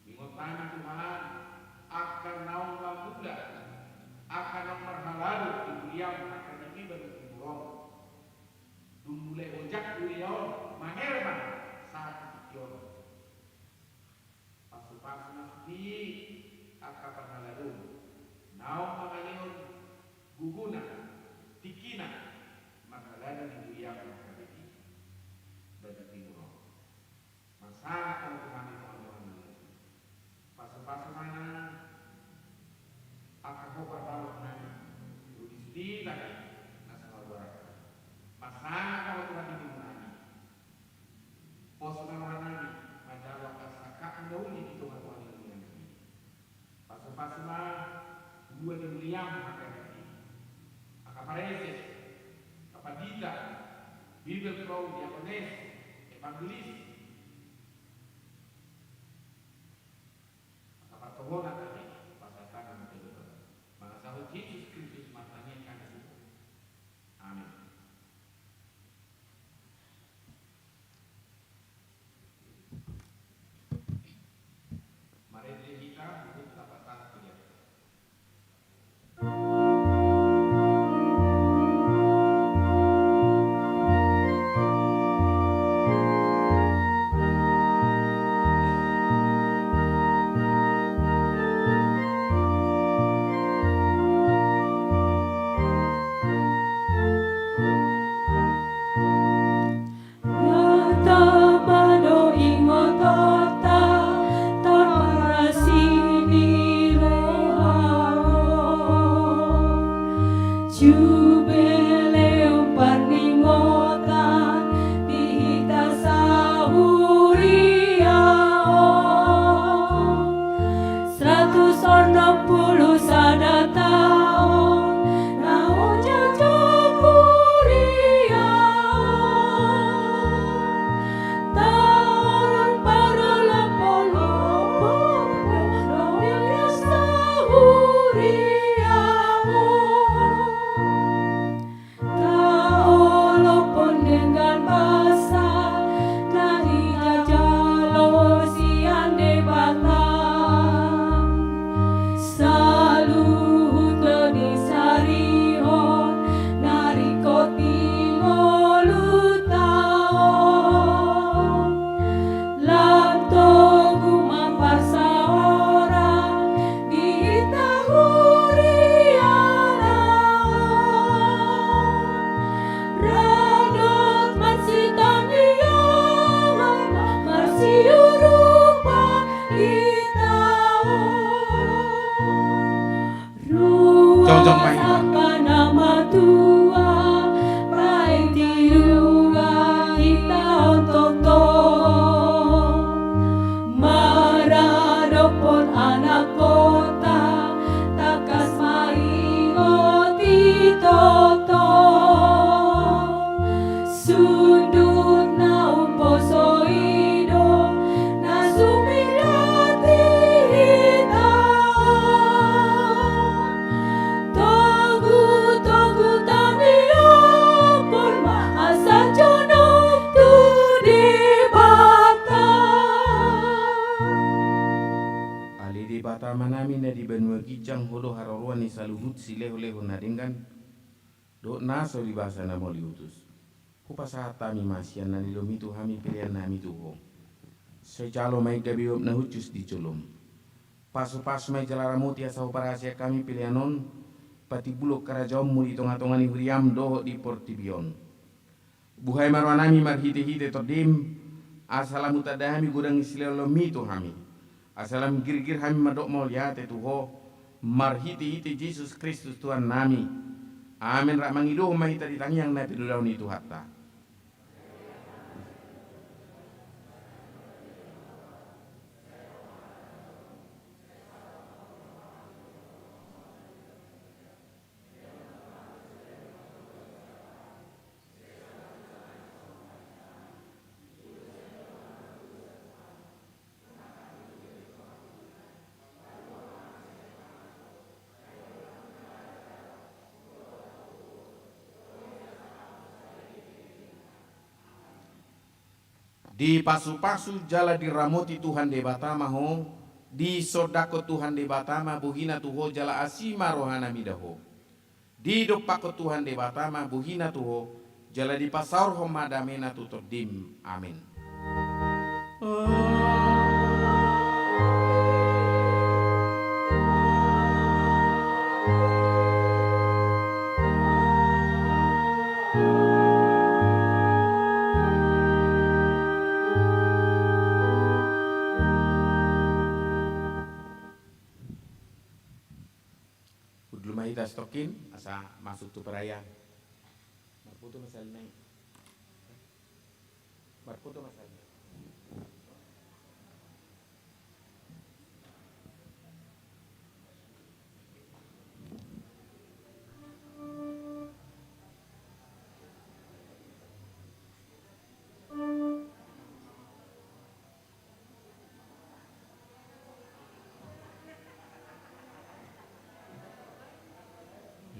Ingotana Tuhan akan naung muda, akan marhaladu dibuliam akan dikibar timurong. Dumule ojak bulion mangerman saat dikion. Pasu-pasu nafti akan marhaladu. Naung mangayon guguna tikina marhaladu dibuliam akan dikibar timurong. Masa akan Tuhan pasu-pasu mana akan kau berbalok nani di lagi nasional barat masa kalau Tuhan ini menani pos nani majalah kasaka dauni di Tuhan ini menani pasu-pasu dua di muliam akan ini akan pareses kapadita bibel pro diakones evangelis Kebonan tadi pasakan betul. Maka sahut Yesus Kristus matanya kan itu. Amin. Mari kita untuk dapatkan kuliah. Jubileum parningotan dihita sahuriao 160 sada tahun nao jajokuriao tahun paralapolopo rohnya sahuriao Taolopon dengan masa dari jalo sian debatang saluhut di sarihon nariko tingolutaon lanto gumampar saorang di Radot matsitan diyaman marsiurupa Jong-jong main. Ruas nama tua baik tiruga itaon toto maradopon anak kota takas maingoti toto hodo hararuan ni saluhut sileho-leho nadingkan do naso libasa na mo liutus. Kupasata mi masian na nilomitu hami pilihan nami tuho. Sejalo may gabiop na hutus di culum. Pasu-pasu may jalaramuti asaw parasya kami pilihanon pati bulok karajaom mo di tonga-tonga ni huriam doho di portibion. Buhay marwanami marhite-hite todim asalam utadami gudang isilelo mito hami. Asalam gir-gir hami madok moliate tuho marhite-hite Jesus Kristus Tuhan nami. Amin rak mangido mahita ditangyang na pidudaw ni Tuhatta. Di pasu-pasu jala diramoti Tuhan de batama ho, di sodako Tuhan de batama buhina tuho jala asima rohana midaho. Di dopako Tuhan de batama buhina tuho jala di pasar ho madamena tutodim. Amin. Kita stokin asa masuk tu perayaan. Marputo masalnya. Marputo masalnya.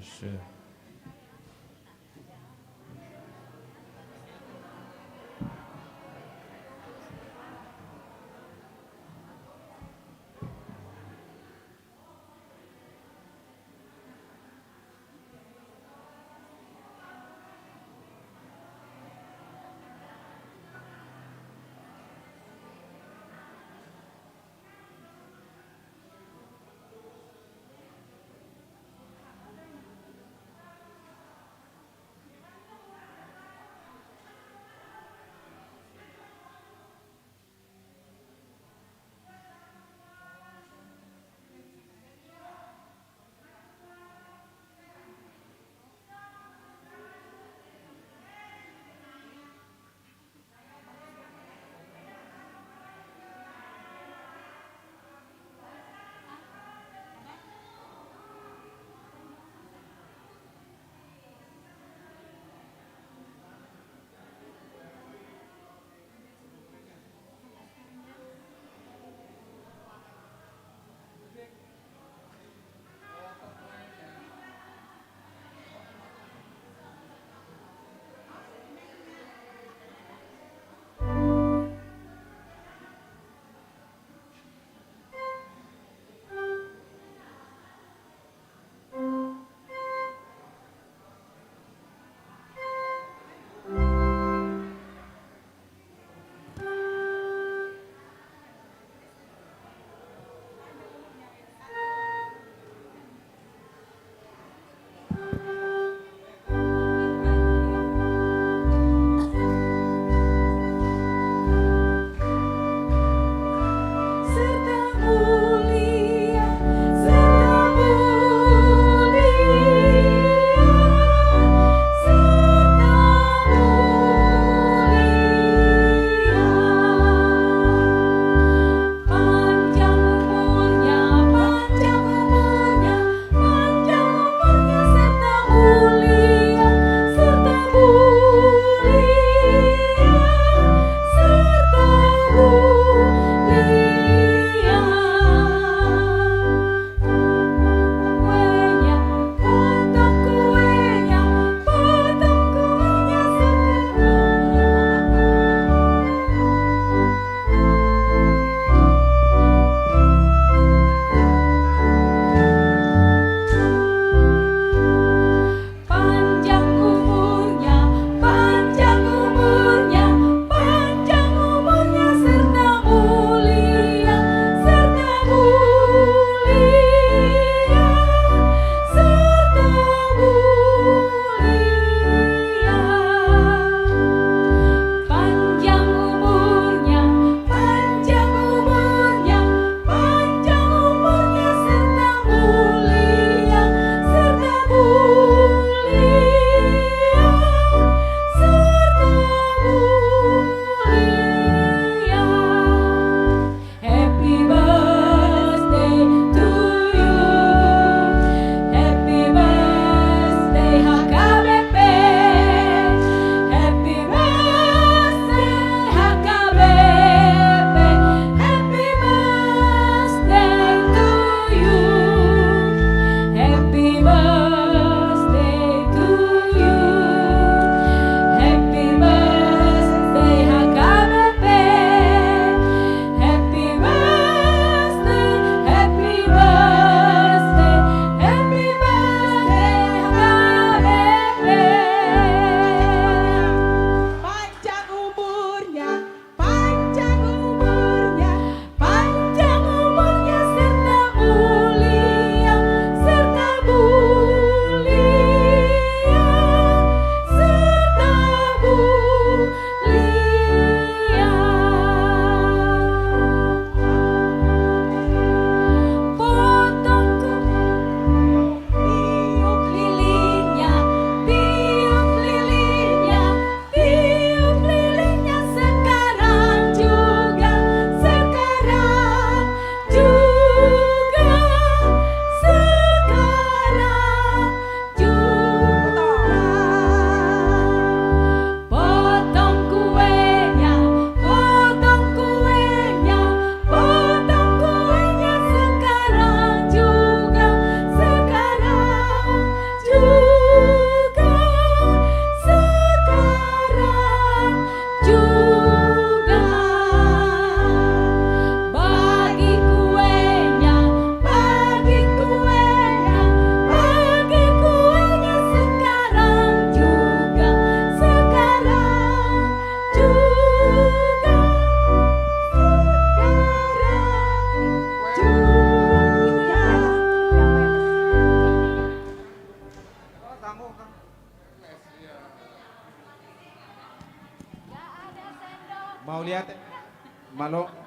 Sure.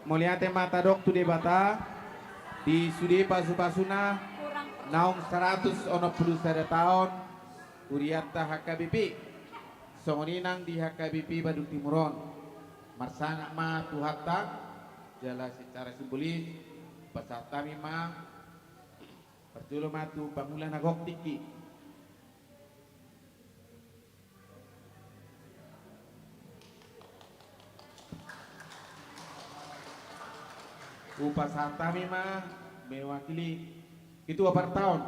mau lihat mata dok tu de bata di sudi pasu-pasuna naung 100 ono puluh sada tahun uriata HKBP songoninang di HKBP Badung Timuron marsana ma tuhata jala secara simbolis pasatami ma perjulo matu bangulan agok tiki upasatami ma mewakili itu per tahun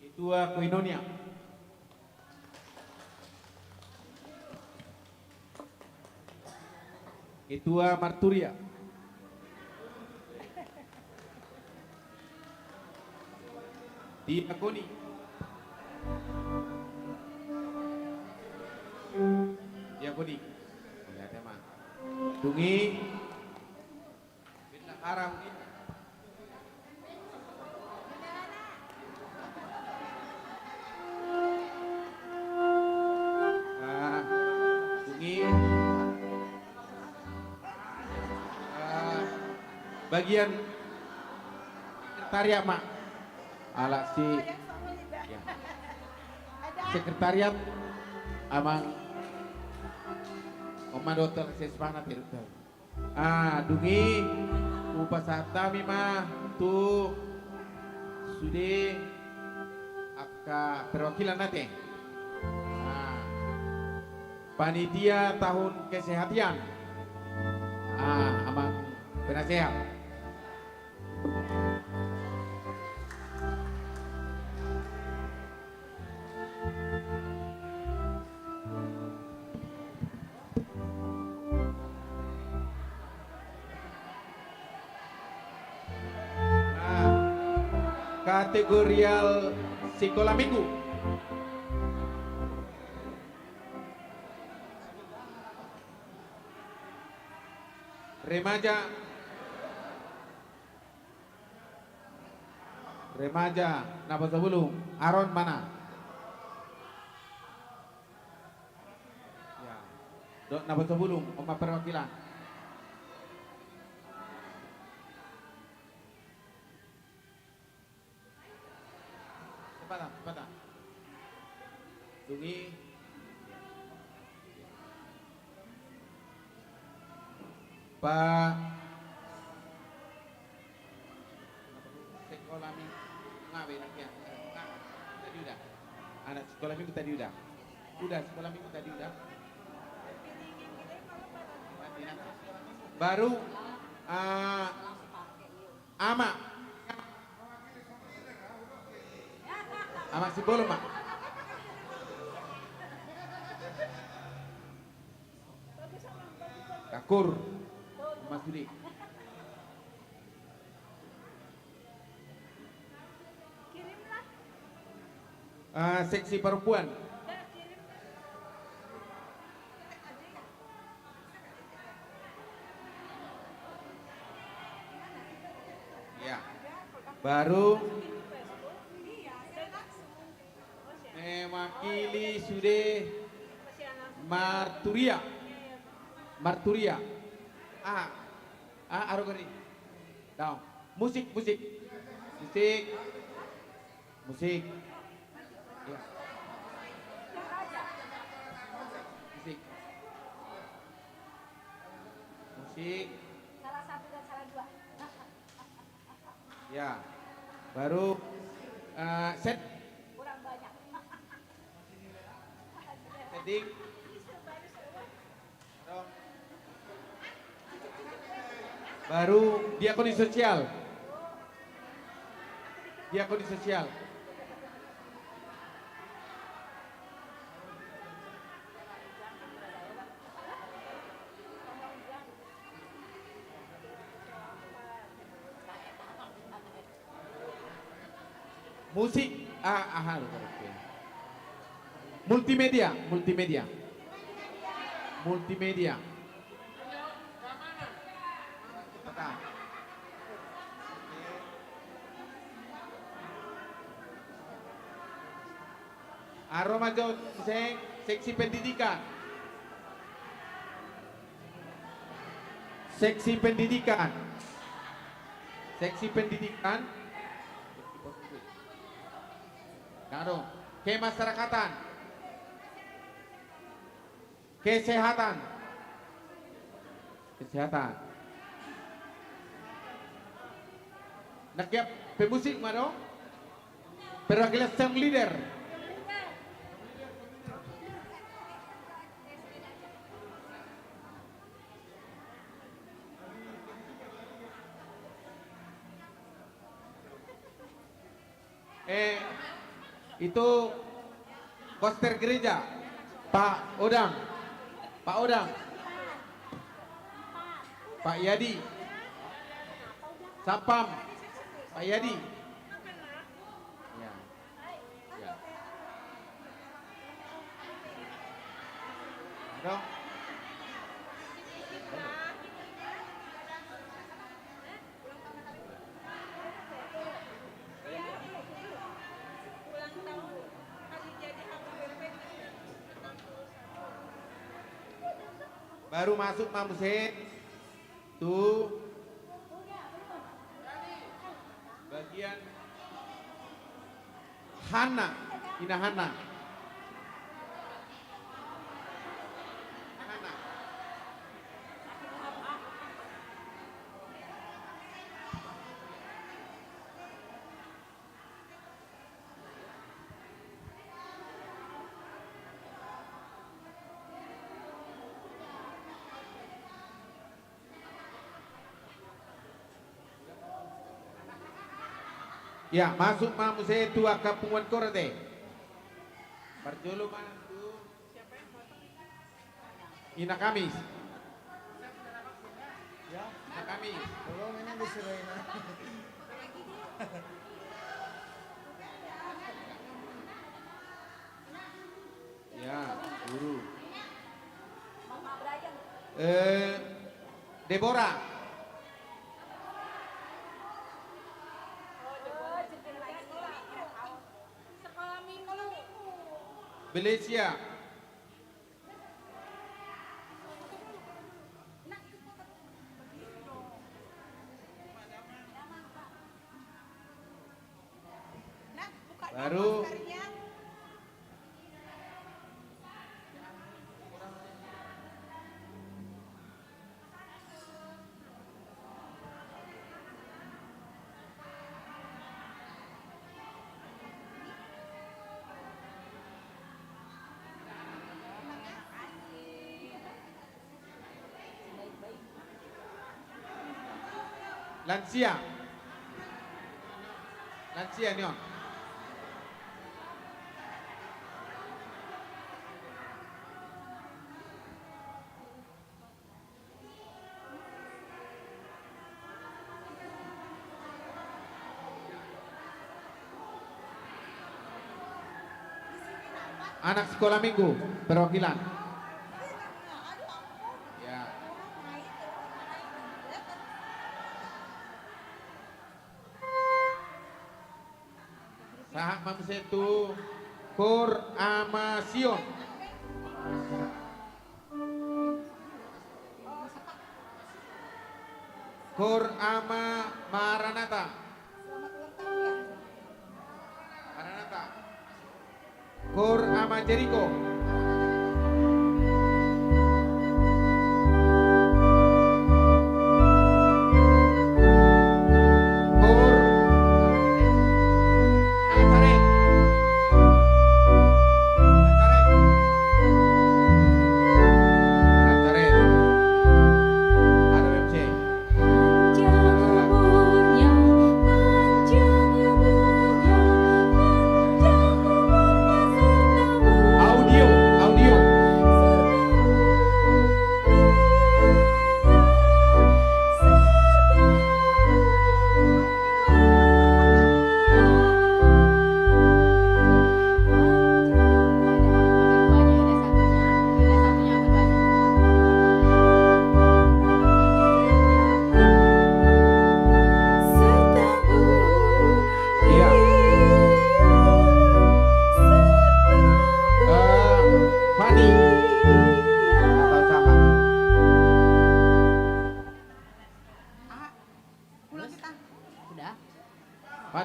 itu Koinonia itu Marturia Diakoni Diakoni lihat teman tungi bila haram ini tungi bagian sekretariat mak ala si ya. Sekretariat amang Oma Dokter Sespana Tirta dungi upasata mima tu sudah akka perwakilan nate panitia tahun kesehatan amang penasehat kategorial sekolah minggu remaja napa sebelum Aron mana ya dok napa sebelum oma perwakilan cepatan dungi Pak sekolah minggu ngawe ya tadi udah anak sekolah minggu tadi udah sekolah minggu tadi udah baru ama si bolong mak kakur Mas Budi seksi perempuan ya baru mewakili sudah Marturia arogani down musik ya. musik salah satu dan salah dua ya baru set kurang banyak setting baru diakoni sosial musik multimedia Aroma Jo seksi pendidikan. Seksi pendidikan. Seksi pendidikan. Kado. Kemasyarakatan. Kesehatan. Kesehatan. Nakiap pemusik maro. Perwakilan sang leader. Itu koster gereja Pak Odang, Pak Odang, Pak Yadi, Sapam, Pak Yadi. Ya. Ya. Dong. Baru masuk Mamuse tuh bagian Hana, Ina Hana. Ya, masuk Mamuse tua Kapungan Korte. Perjolo mana itu? Ina Kamis. Ya, Ina Kamis. tolong ini diserahin. Ya, guru. Mama Brian. Deborah. Sekolah minggu. Belesia. Baru lansia. Lansia Nyon. Anak sekolah minggu perwakilan. Ya. Sahak Mamsetu Kor Amasion. Kor Ama Maranata. Maranata. Kor Ama Jericho. Kor Nazaret. Nazaret. RMC. Panjang umurnya, panjang umurnya, panjang umurnya serta Audio.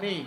Tuhan